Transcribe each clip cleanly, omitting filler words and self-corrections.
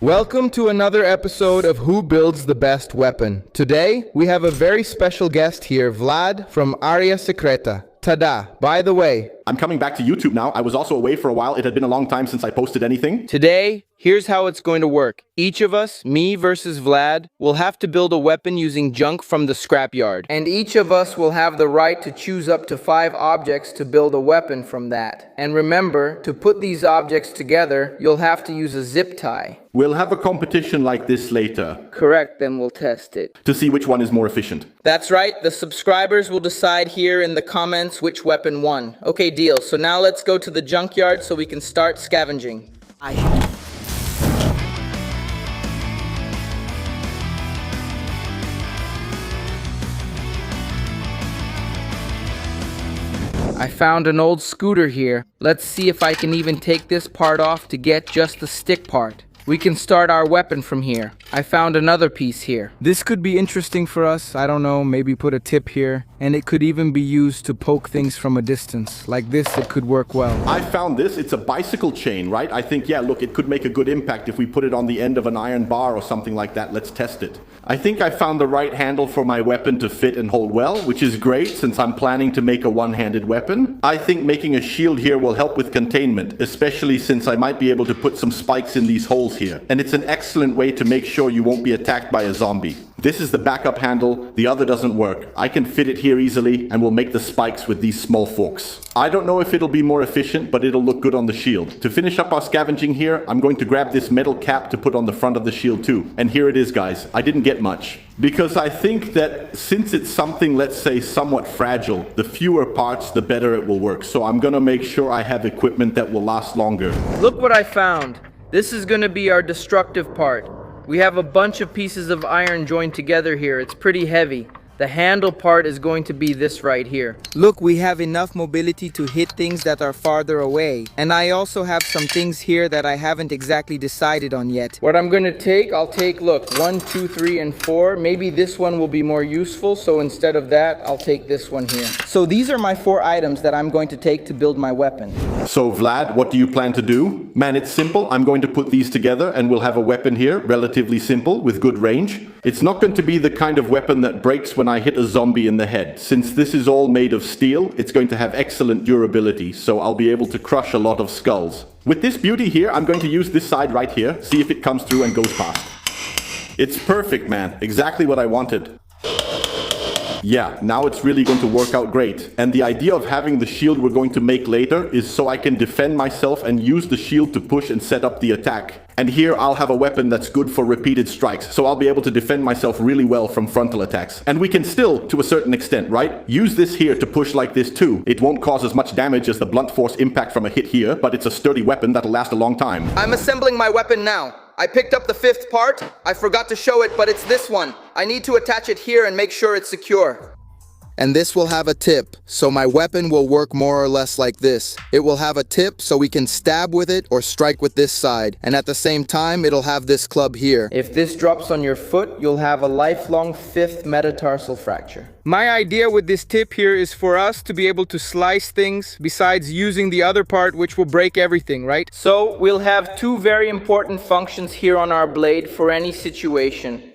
Welcome to another episode of Who Builds the Best Weapon. Today, we have a very special guest here, Vlad from Área Secreta. Tada! By the way, I'm coming back to YouTube now. I was also away for a while. It had been a long time since I posted anything. today, here's how it's going to work. Each of us, me versus Vlad, will have to build a weapon using junk from the scrapyard. And each of us will have the right to choose up to 5 objects to build a weapon from that. And remember, to put these objects together, you'll have to use a zip tie. We'll have a competition like this later Correct, then we'll test it. to see which one is more efficient. That's right, the subscribers will decide here in the comments which weapon won. Okay, deal. So now let's go to the junkyard so we can start scavenging. I found an old scooter here. Let's see if I can even take this part off to get just the stick part. We can start our weapon from here. I found another piece here. This could be interesting for us. I don't know, maybe put a tip here. And it could even be used to poke things from a distance. Like this, it could work well. I found this. It's a bicycle chain, right? I think, yeah, look, it could make a good impact if we put it on the end of an iron bar or something like that. Let's test it. I think I found the right handle for my weapon to fit and hold well, which is great since I'm planning to make a one-handed weapon. I think making a shield here will help with containment, especially since I might be able to put some spikes in these holes here. And it's an excellent way to make sure you won't be attacked by a zombie. This is the backup handle, the other doesn't work. I can fit it here easily and we'll make the spikes with these small forks. I don't know if it'll be more efficient, but it'll look good on the shield. To finish up our scavenging here, I'm going to grab this metal cap to put on the front of the shield too. And here it is, guys. I didn't get much. Because I think that since it's something, let's say, somewhat fragile, the fewer parts, the better it will work. So I'm gonna make sure I have equipment that will last longer. Look what I found. This is going to be our destructive part. We have a bunch of pieces of iron joined together here. It's pretty heavy. The handle part is going to be this right here. Look, we have enough mobility to hit things that are farther away. And I also have some things here that I haven't exactly decided on yet. What I'm going to take, I'll take, look, 1, 2, 3, and 4. Maybe this one will be more useful, so instead of that, I'll take this one here. So these are my 4 items that I'm going to take to build my weapon. So Vlad, what do you plan to do? Man, it's simple. I'm going to put these together and we'll have a weapon here, relatively simple, with good range. It's not going to be the kind of weapon that breaks when I hit a zombie in the head. Since this is all made of steel, it's going to have excellent durability, so I'll be able to crush a lot of skulls. With this beauty here, I'm going to use this side right here, see if it comes through and goes past. It's perfect, man. Exactly what I wanted. Yeah, now it's really going to work out great. And the idea of having the shield we're going to make later is so I can defend myself and use the shield to push and set up the attack. And here I'll have a weapon that's good for repeated strikes, so I'll be able to defend myself really well from frontal attacks. And we can still, to a certain extent, right, use this here to push like this too. It won't cause as much damage as the blunt force impact from a hit here, but it's a sturdy weapon that'll last a long time. I'm assembling my weapon now. I picked up the 5th part. I forgot to show it, but it's this one. I need to attach it here and make sure it's secure. And this will have a tip, so my weapon will work more or less like this. It will have a tip so we can stab with it or strike with this side. And at the same time, it'll have this club here. If this drops on your foot, you'll have a lifelong 5th metatarsal fracture. My idea with this tip here is for us to be able to slice things besides using the other part, which will break everything, right? So we'll have 2 very important functions here on our blade for any situation.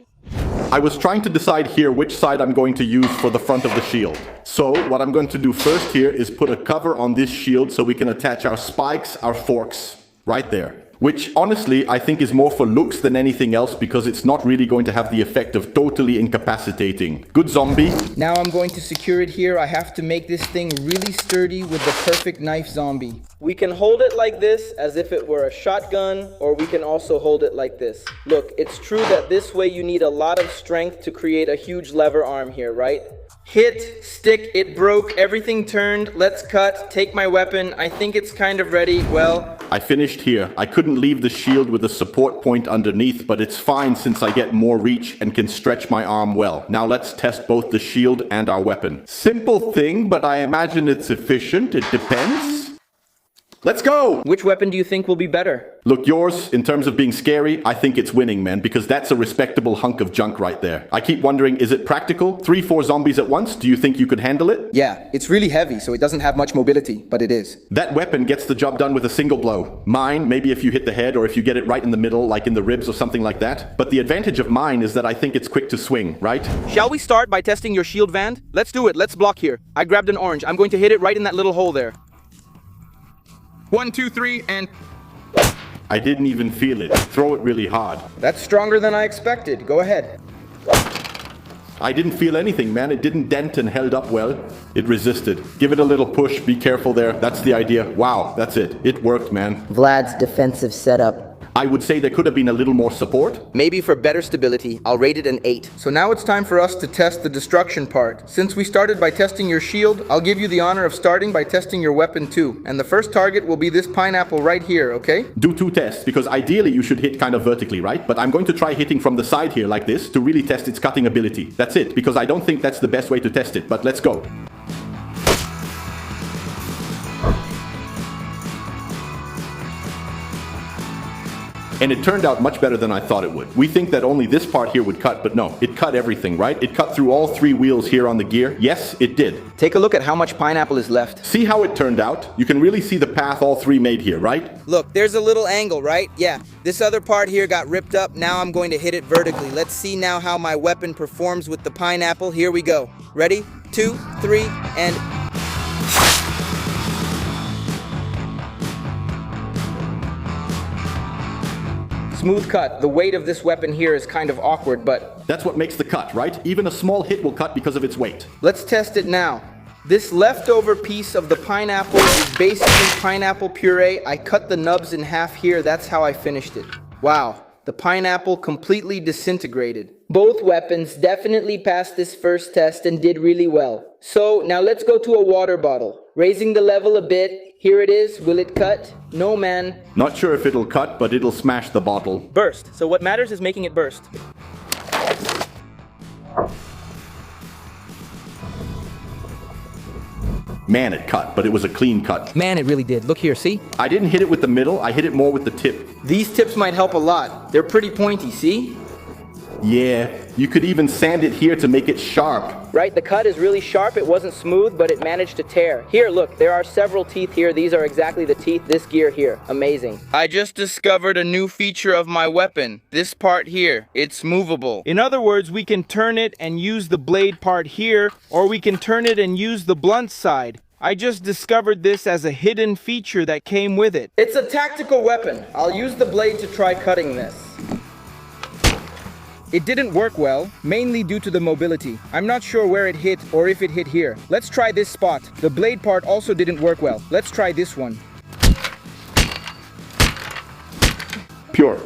I was trying to decide here which side I'm going to use for the front of the shield. So what I'm going to do first here is put a cover on this shield so we can attach our spikes, our forks, right there. Which honestly I think is more for looks than anything else because it's not really going to have the effect of totally incapacitating. Good zombie. Now I'm going to secure it here. I have to make this thing really sturdy with the perfect knife zombie. We can hold it like this as if it were a shotgun, or we can also hold it like this. Look, it's true that this way you need a lot of strength to create a huge lever arm here, right? Hit, stick, it broke, everything turned. Let's cut, take my weapon. I think it's kind of ready. Well, I finished here. I couldn't leave the shield with a support point underneath, but it's fine since I get more reach and can stretch my arm well. Now let's test both the shield and our weapon. Simple thing, but I imagine it's efficient. It depends. Let's go! Which weapon do you think will be better? Look, yours, in terms of being scary, I think it's winning, man, because that's a respectable hunk of junk right there. I keep wondering, is it practical? 3-4 zombies at once? Do you think you could handle it? Yeah, it's really heavy, so it doesn't have much mobility, but it is. That weapon gets the job done with a single blow. Mine, maybe if you hit the head or if you get it right in the middle, like in the ribs or something like that. But the advantage of mine is that I think it's quick to swing, right? Shall we start by testing your shield, Van? Let's do it. Let's block here. I grabbed an orange. I'm going to hit it right in that little hole there. 1, 2, 3, and... I didn't even feel it. Throw it really hard. That's stronger than I expected. Go ahead. I didn't feel anything, man. It didn't dent and held up well. It resisted. Give it a little push. Be careful there. That's the idea. Wow, that's it. It worked, man. Vlad's defensive setup. I would say there could have been a little more support. Maybe for better stability, I'll rate it an 8. So now it's time for us to test the destruction part. Since we started by testing your shield, I'll give you the honor of starting by testing your weapon too. And the first target will be this pineapple right here, okay? Do 2 tests, because ideally you should hit kind of vertically, right? But I'm going to try hitting from the side here like this to really test its cutting ability. That's it, because I don't think that's the best way to test it, but let's go. And it turned out much better than I thought it would. We think that only this part here would cut, but no, it cut everything, right? It cut through all 3 wheels here on the gear. Yes, it did. Take a look at how much pineapple is left. See how it turned out? You can really see the path all 3 made here, right? Look, there's a little angle, right? Yeah, this other part here got ripped up. Now I'm going to hit it vertically. Let's see now how my weapon performs with the pineapple. Here we go. Ready? 2, 3, and... Smooth cut. The weight of this weapon here is kind of awkward, but... That's what makes the cut, right? Even a small hit will cut because of its weight. Let's test it now. This leftover piece of the pineapple is basically pineapple puree. I cut the nubs in half here. That's how I finished it. Wow. The pineapple completely disintegrated. Both weapons definitely passed this first test and did really well. So now let's go to a water bottle. Raising the level a bit. Here it is. Will it cut? No, man. Not sure if it'll cut, but it'll smash the bottle. Burst. So what matters is making it burst. Man, it cut, but it was a clean cut. Man, it really did. Look here, see? I didn't hit it with the middle, I hit it more with the tip. These tips might help a lot. They're pretty pointy, see? Yeah, you could even sand it here to make it sharp. Right, the cut is really sharp. It wasn't smooth, but it managed to tear. Here, look, there are several teeth here. These are exactly the teeth, this gear here. Amazing. I just discovered a new feature of my weapon. This part here, it's movable. In other words, we can turn it and use the blade part here, or we can turn it and use the blunt side. I just discovered this as a hidden feature that came with it. It's a tactical weapon. I'll use the blade to try cutting this. It didn't work well, mainly due to the mobility. I'm not sure where it hit or if it hit here. Let's try this spot. The blade part also didn't work well. Let's try this one. Pure.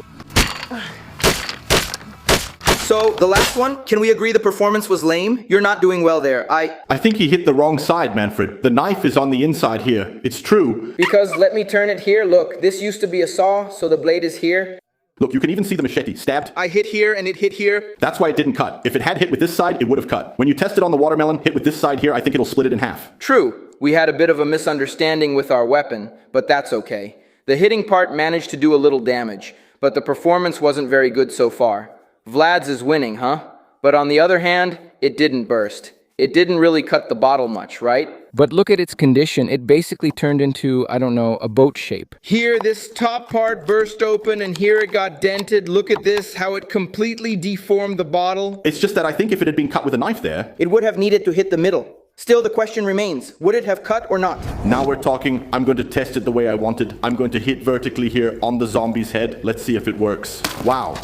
So, the last one, can we agree the performance was lame? You're not doing well there. I think he hit the wrong side, Manfred. The knife is on the inside here. It's true. Because let me turn it here. Look, this used to be a saw, so the blade is here. Look, you can even see the machete stabbed. I hit here and it hit here. That's why it didn't cut. If it had hit with this side, it would have cut. When you test it on the watermelon, hit with this side here, I think it'll split it in half. True. We had a bit of a misunderstanding with our weapon, but that's okay. The hitting part managed to do a little damage, but the performance wasn't very good so far. Vlad's is winning, huh? But on the other hand, it didn't burst. It didn't really cut the bottle much, right? But look at its condition. It basically turned into, I don't know, a boat shape. Here, this top part burst open, and here it got dented. Look at this, how it completely deformed the bottle. It's just that I think if it had been cut with a knife there, it would have needed to hit the middle. Still, the question remains, would it have cut or not? Now we're talking. I'm going to test it the way I wanted. I'm going to hit vertically here on the zombie's head. Let's see if it works. Wow.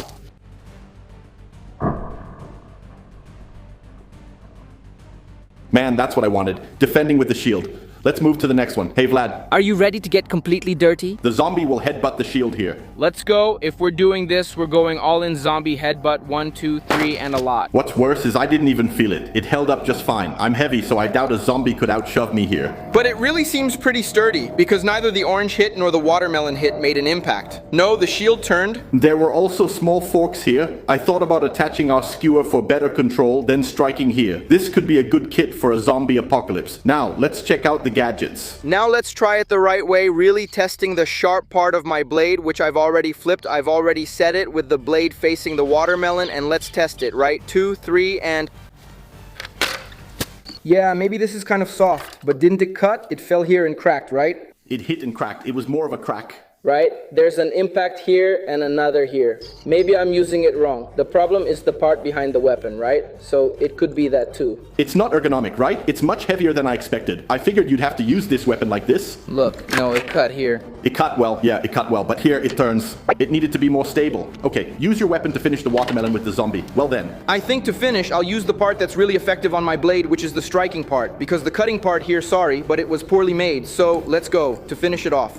Man, that's what I wanted. Defending with the shield. Let's move to the next one. Hey, Vlad. Are you ready to get completely dirty? The zombie will headbutt the shield here. Let's go. If we're doing this, we're going all in zombie headbutt. 1, 2, 3, and a lot. What's worse is I didn't even feel it. It held up just fine. I'm heavy, so I doubt a zombie could outshove me here. But But it really seems pretty sturdy, because neither the orange hit nor the watermelon hit made an impact. No, the shield turned. There were also small forks here. I thought about attaching our skewer for better control, then striking here. This could be a good kit for a zombie apocalypse. Now, let's check out the gadgets. Now let's try it the right way, really testing the sharp part of my blade, which I've already flipped. I've already set it with the blade facing the watermelon, and let's test it, right? 2, 3, and... Yeah, maybe this is kind of soft, but didn't it cut? It fell here and cracked, right? It hit and cracked. It was more of a crack. Right? There's an impact here and another here. Maybe I'm using it wrong. The problem is the part behind the weapon, right? So it could be that too. It's not ergonomic, right? It's much heavier than I expected. I figured you'd have to use this weapon like this. Look, no, it cut here. It cut well, yeah, it cut well, but here it turns. It needed to be more stable. Okay, use your weapon to finish the watermelon with the zombie. Well then. I think to finish, I'll use the part that's really effective on my blade, which is the striking part, because the cutting part here, sorry, but it was poorly made. So let's go to finish it off.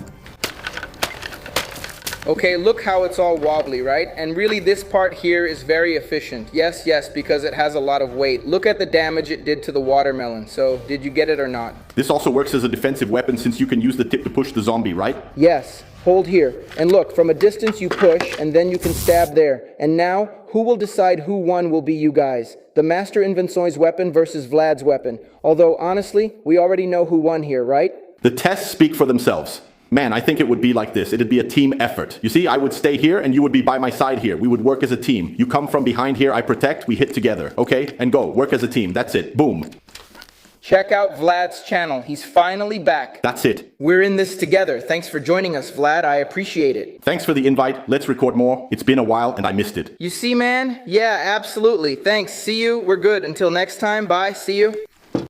Okay, look how it's all wobbly, right? And really this part here is very efficient. Yes, because it has a lot of weight. Look at the damage it did to the watermelon. So, did you get it or not? This also works as a defensive weapon since you can use the tip to push the zombie, right? Yes, hold here. And look, from a distance you push, and then you can stab there. And now, who will decide who won will be you guys. The Master Invensoy's weapon versus Vlad's weapon. Although, honestly, we already know who won here, right? The tests speak for themselves. Man, I think it would be like this. It'd be a team effort. You see, I would stay here and you would be by my side here. We would work as a team. You come from behind here, I protect, we hit together. Okay? And go. Work as a team. That's it. Boom. Check out Vlad's channel. He's finally back. That's it. We're in this together. Thanks for joining us, Vlad. I appreciate it. Thanks for the invite. Let's record more. It's been a while and I missed it. You see, man? Yeah, absolutely. Thanks. See you. We're good. Until next time. Bye. See you.